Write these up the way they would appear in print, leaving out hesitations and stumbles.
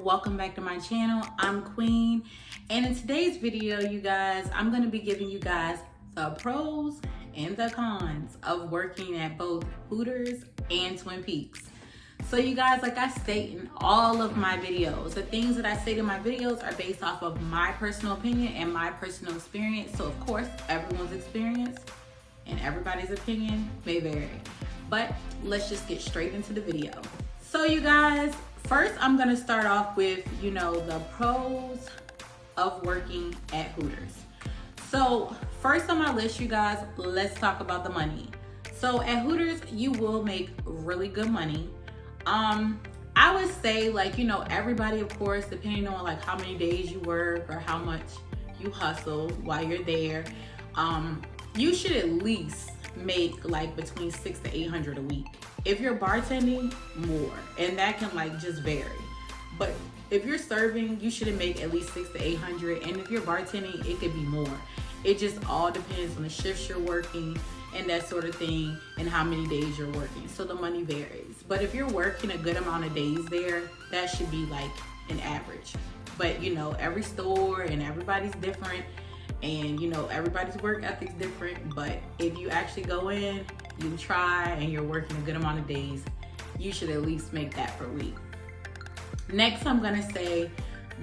welcome back to my channel. I'm Queen, and in today's video, you guys, I'm going to be giving you guys the pros and the cons of working at both Hooters and Twinpeaks. So you guys, like I state in all of my videos, the things that I state in my videos are based off of my personal opinion and my personal experience. So of course, everyone's experience and everybody's opinion may vary. But let's just get straight into the video. So you guys, first I'm gonna start off with, the pros of working at Hooters. So first on my list, you guys, let's talk about the money. So at Hooters, you will make really good money. I would say everybody, of course, depending on like how many days you work or how much you hustle while you're there, you should at least make like between $600 to $800 a week. If you're bartending, more, and that can just vary. But if you're serving, you should make at least $600 to $800, and if you're bartending, it could be more. It just all depends on the shifts you're working and that sort of thing, and how many days you're working. So the money varies. But if you're working a good amount of days there, that should be like an average. But every store and everybody's different, and everybody's work ethic's different. But if you actually go in, you try, and you're working a good amount of days, you should at least make that per week. Next, I'm gonna say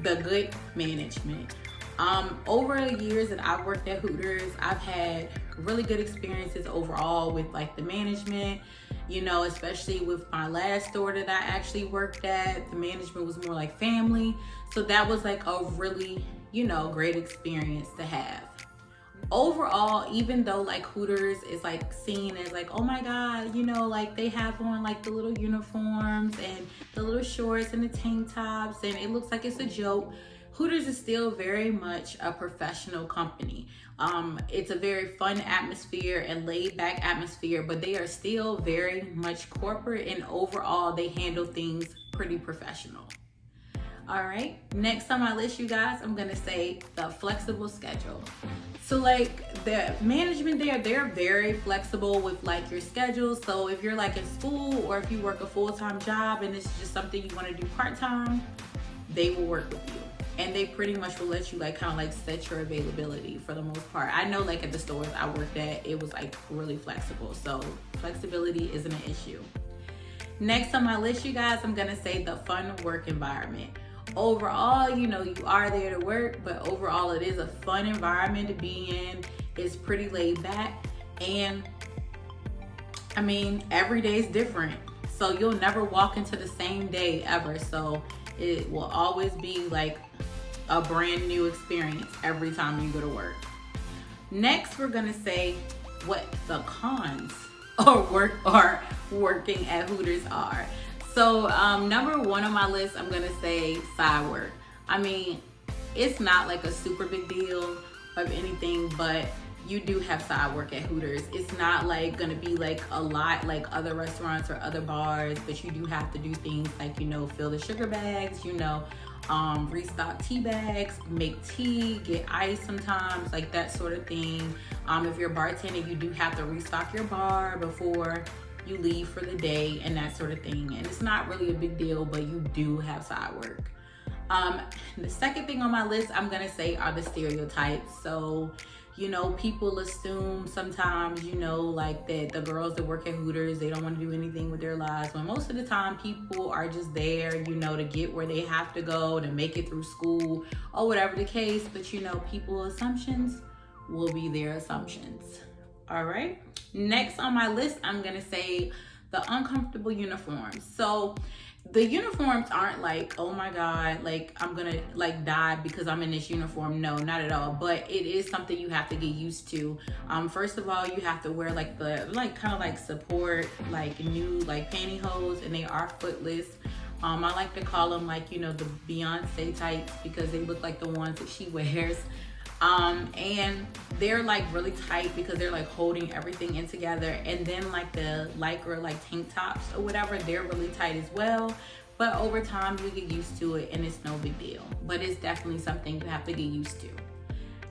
the good management. Over the years that I've worked at Hooters, I've had really good experiences overall with the management, especially with my last store that I actually worked at. The management was more like family. So that was a really, great experience to have. Overall, even though Hooters is seen as oh my God, they have on the little uniforms and the little shorts and the tank tops, and it looks like it's a joke, Hooters is still very much a professional company. It's a very fun atmosphere and laid back atmosphere, but they are still very much corporate, and overall they handle things pretty professional. All right, next on my list, you guys, I'm gonna say the flexible schedule. So the management there, they're very flexible with your schedule. So if you're in school, or if you work a full-time job and it's just something you want to do part-time, they will work with you. And they pretty much will let you set your availability for the most part. I know at the stores I worked at, it was really flexible. So flexibility isn't an issue. Next on my list, you guys, I'm gonna say the fun work environment. Overall, you are there to work, but overall it is a fun environment to be in. It's pretty laid back, and every day is different. So you'll never walk into the same day ever. So it will always be a brand new experience every time you go to work. Next, we're gonna say what the cons or working at Hooters are. So number one on my list, I'm gonna say side work. It's not a super big deal of anything, but you do have side work at Hooters. It's not gonna be a lot like other restaurants or other bars, but you do have to do things fill the sugar bags, restock tea bags, make tea, get ice sometimes, that sort of thing. If you're bartending, you do have to restock your bar before you leave for the day and that sort of thing. And it's not really a big deal, but you do have side work. The second thing on my list, I'm gonna say, are the stereotypes. So people assume sometimes, that the girls that work at Hooters, they don't want to do anything with their lives. When most of the time, people are just there, to get where they have to go, to make it through school, or whatever the case. But, people's assumptions will be their assumptions. All right. Next on my list, I'm going to say the uncomfortable uniforms. So the uniforms aren't oh my God, I'm gonna die because I'm in this uniform. No, not at all. But it is something you have to get used to. First of all, you have to wear the kind of support new pantyhose, and they are footless. I like to call them the Beyonce tights, because they look like the ones that she wears. And they're really tight because they're holding everything in together. And then the lycra tank tops or whatever, they're really tight as well. But over time you get used to it, and it's no big deal. But it's definitely something you have to get used to.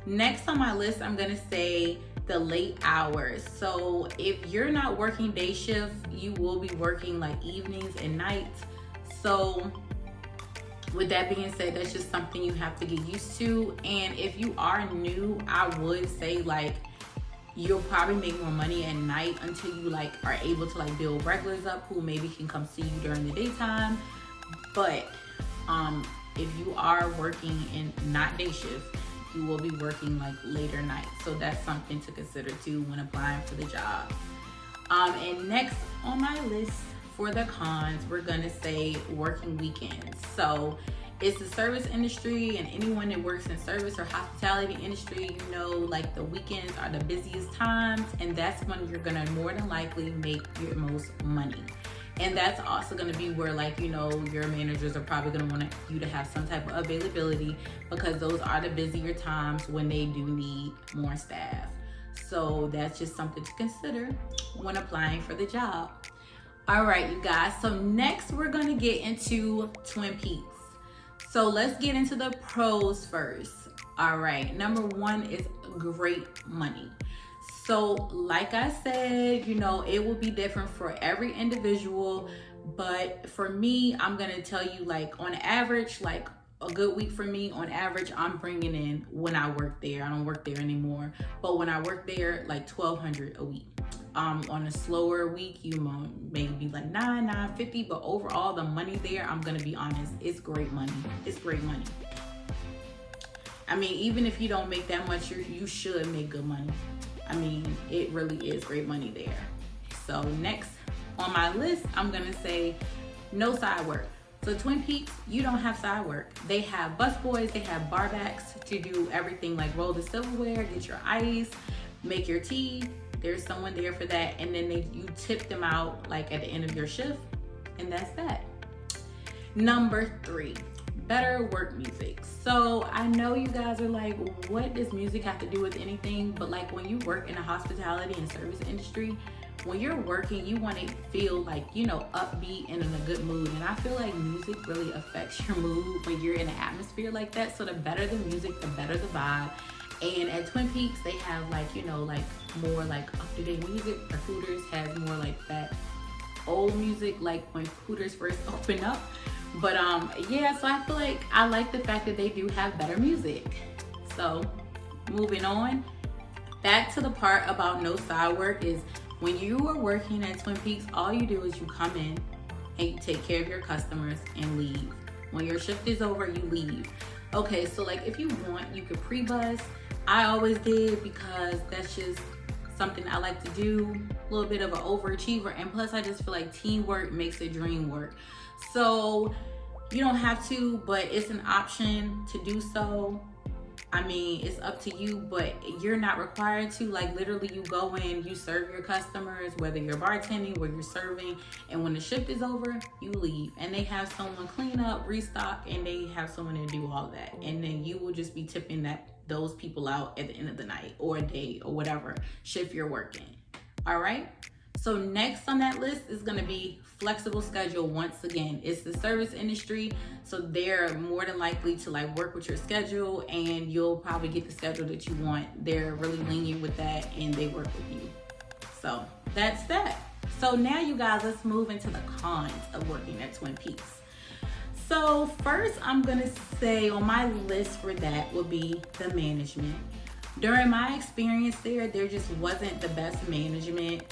Next on my list, I'm gonna say the late hours. So if you're not working day shift, you will be working evenings and nights. So With that being said, that's just something you have to get used to. And if you are new, I would say like you'll probably make more money at night until you like are able to like build regulars up who maybe can come see you during the daytime. But if you are working in not day shift, you will be working like later nights. So that's something to consider too when applying for the job. And next on my list for the cons, we're gonna say working weekends. So it's the service industry, and anyone that works in service or hospitality industry, you know, like the weekends are the busiest times, and that's when you're gonna more than likely make your most money. And that's also gonna be where, like, you know, your managers are probably gonna want you to have some type of availability, because those are the busier times when they do need more staff. So that's just something to consider when applying for the job. All right, you guys, so next we're gonna get into Twin Peaks. So let's get into the pros first. All right, number one is great money. So like I said, you know, it will be different for every individual, but for me, I'm gonna tell you, like, on average, like a good week for me, on average, I'm bringing in, when I work there, I don't work there anymore, but when I work there, like $1,200 a week. On a slower week, you maybe like $950, but overall the money there, I'm gonna be honest, it's great money. It's great money. I mean, even if you don't make that much, you should make good money. I mean, it really is great money there. So next on my list, I'm gonna say no side work. So Twin Peaks, you don't have side work. They have busboys, they have barbacks to do everything, like roll the silverware, get your ice, make your tea. There's someone there for that, and then you tip them out like at the end of your shift, and that's that. Number 3, better work music. So I know you guys are like, what does music have to do with anything? But like when you work in the hospitality and service industry, when you're working, you want to feel like, you know, upbeat and in a good mood. And I feel like music really affects your mood when you're in an atmosphere like that. So the better the music, the better the vibe. And at Twin Peaks, they have like, you know, like more like up-to-date music. Or Hooters has more like that old music, like when Hooters first opened up. But yeah, so I feel like I like the fact that they do have better music. So moving on, back to the part about no side work is when you are working at Twin Peaks, all you do is you come in and you take care of your customers and leave. When your shift is over, you leave. Okay, so like if you want, you could pre-bus. I always did because that's just something I like to do, a little bit of an overachiever, and plus I just feel like teamwork makes the dream work. So you don't have to, but it's an option to do so. I mean, it's up to you, but you're not required to. Like literally you go in, you serve your customers, whether you're bartending or you're serving, and when the shift is over, you leave. And they have someone clean up, restock, and they have someone to do all that. And then you will just be tipping those people out at the end of the night or a day or whatever shift you're working. All right. So next on that list is going to be flexible schedule. Once again, it's the service industry, so they're more than likely to like work with your schedule, and you'll probably get the schedule that you want. They're really lenient with that, and they work with you. So that's that. So now you guys, let's move into the cons of working at Twin Peaks. So first, I'm gonna say on my list for that would be the management. During my experience there just wasn't the best management.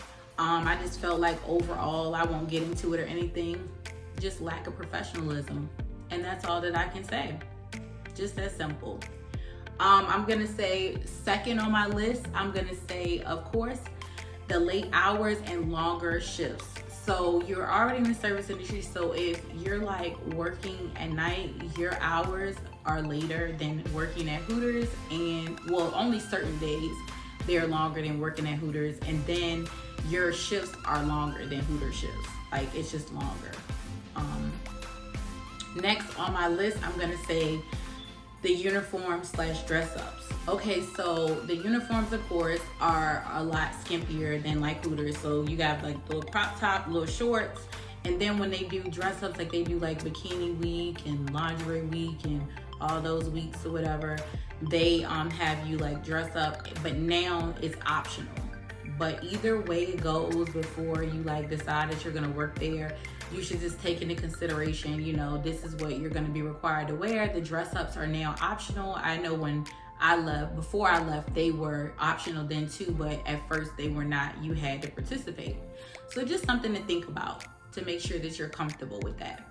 I just felt like overall, I won't get into it or anything, just lack of professionalism. And that's all that I can say. Just that simple. I'm gonna say second on my list, I'm gonna say, of course, the late hours and longer shifts. So you're already in the service industry, so if you're like working at night, your hours are later than working at Hooters, and well, only certain days they're longer than working at Hooters, and then your shifts are longer than Hooters shifts. Like it's just longer. Next on my list, I'm gonna say the uniform / dress ups. Okay, so the uniforms, of course, are a lot skimpier than like Hooters. So you got like little crop top, little shorts, and then when they do dress ups, like they do like bikini week and lingerie week and all those weeks or whatever, they have you like dress up, but now it's optional. But either way it goes, before you like decide that you're gonna work there, you should just take into consideration, you know, this is what you're gonna be required to wear. The dress ups are now optional. I know when I left, before I left, they were optional then too, but at first they were not. You had to participate. So just something to think about to make sure that you're comfortable with that.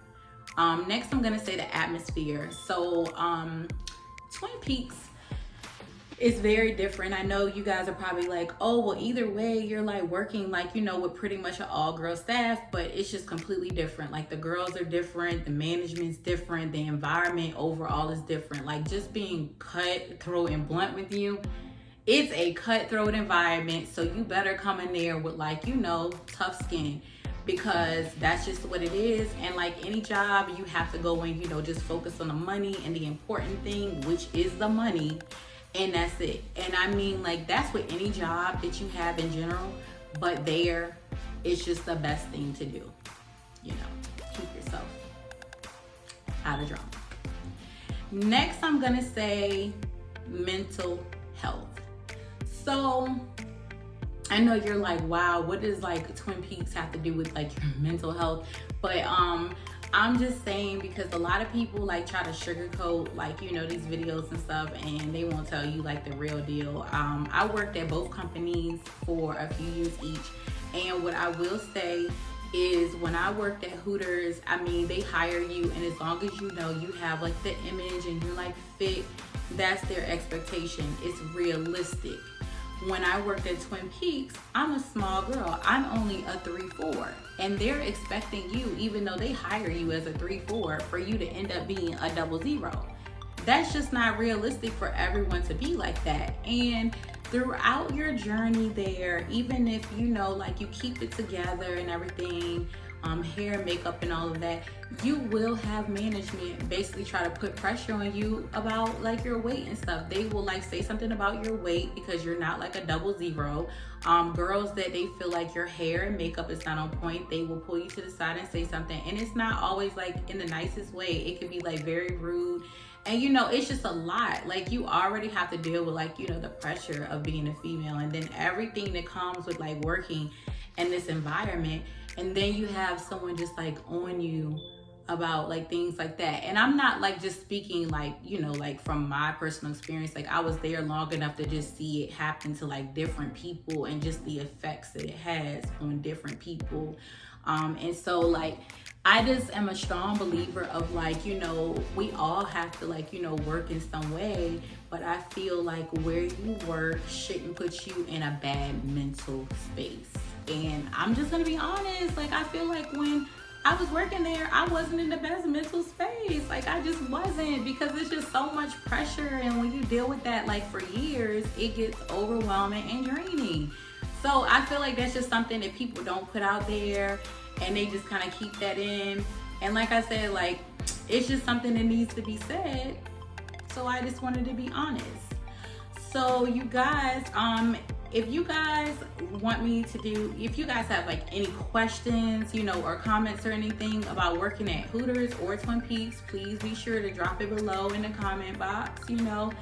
Next, I'm gonna say the atmosphere. So Twin Peaks is very different. I know you guys are probably like, oh, well, either way, you're like working like, you know, with pretty much an all-girl staff, but it's just completely different. Like the girls are different, the management's different, the environment overall is different. Like just being cutthroat and blunt with you, it's a cutthroat environment. So you better come in there with like, you know, tough skin, because that's just what it is. And like any job, you have to go in, you know, just focus on the money and the important thing, which is the money. And that's it. And I mean, like, that's with any job that you have in general, but there, it's just the best thing to do. You know, keep yourself out of drama. Next, I'm gonna say mental health. So I know you're like, wow, what does like Twin Peaks have to do with like your mental health? But I'm just saying, because a lot of people like try to sugarcoat like, you know, these videos and stuff, and they won't tell you like the real deal. I worked at both companies for a few years each, and what I will say is when I worked at Hooters, I mean, they hire you, and as long as you know you have like the image and you're like fit, that's their expectation. It's realistic. When I worked at Twin Peaks, I'm a small girl. I'm only a 3'4", and they're expecting you, even though they hire you as a 3'4", for you to end up being a 00. That's just not realistic for everyone to be like that. And throughout your journey there, even if you know, like you keep it together and everything, hair, makeup, and all of that, you will have management basically try to put pressure on you about like your weight and stuff. They will like say something about your weight because you're not like a 00. Girls that they feel like your hair and makeup is not on point, they will pull you to the side and say something. And it's not always like in the nicest way. It could be like very rude. And you know, it's just a lot. Like you already have to deal with like, you know, the pressure of being a female, and then everything that comes with like working in this environment. And then you have someone just like on you about like things like that. And I'm not like just speaking like, you know, like from my personal experience. Like I was there long enough to just see it happen to like different people, and just the effects that it has on different people. And so like, I just am a strong believer of like, you know, we all have to like, you know, work in some way, but I feel like where you work shouldn't put you in a bad mental space. And I'm just gonna be honest, like I feel like when I was working there, I wasn't in the best mental space. Like I just wasn't, because it's just so much pressure, and when you deal with that like for years, it gets overwhelming and draining. So I feel like that's just something that people don't put out there, and they just kind of keep that in. And like I said, like it's just something that needs to be said. So I just wanted to be honest. So you guys, if you guys want me to do, if you guys have like any questions, you know, or comments or anything about working at Hooters or Twin Peaks, please be sure to drop it below in the comment box, you know.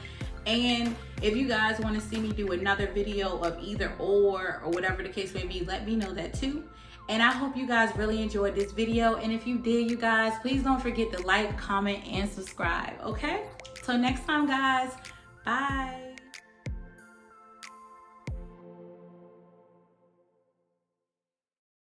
And if you guys want to see me do another video of either or whatever the case may be, let me know that too. And I hope you guys really enjoyed this video. And if you did, you guys, please don't forget to like, comment, and subscribe, okay? Till next time, guys. Bye.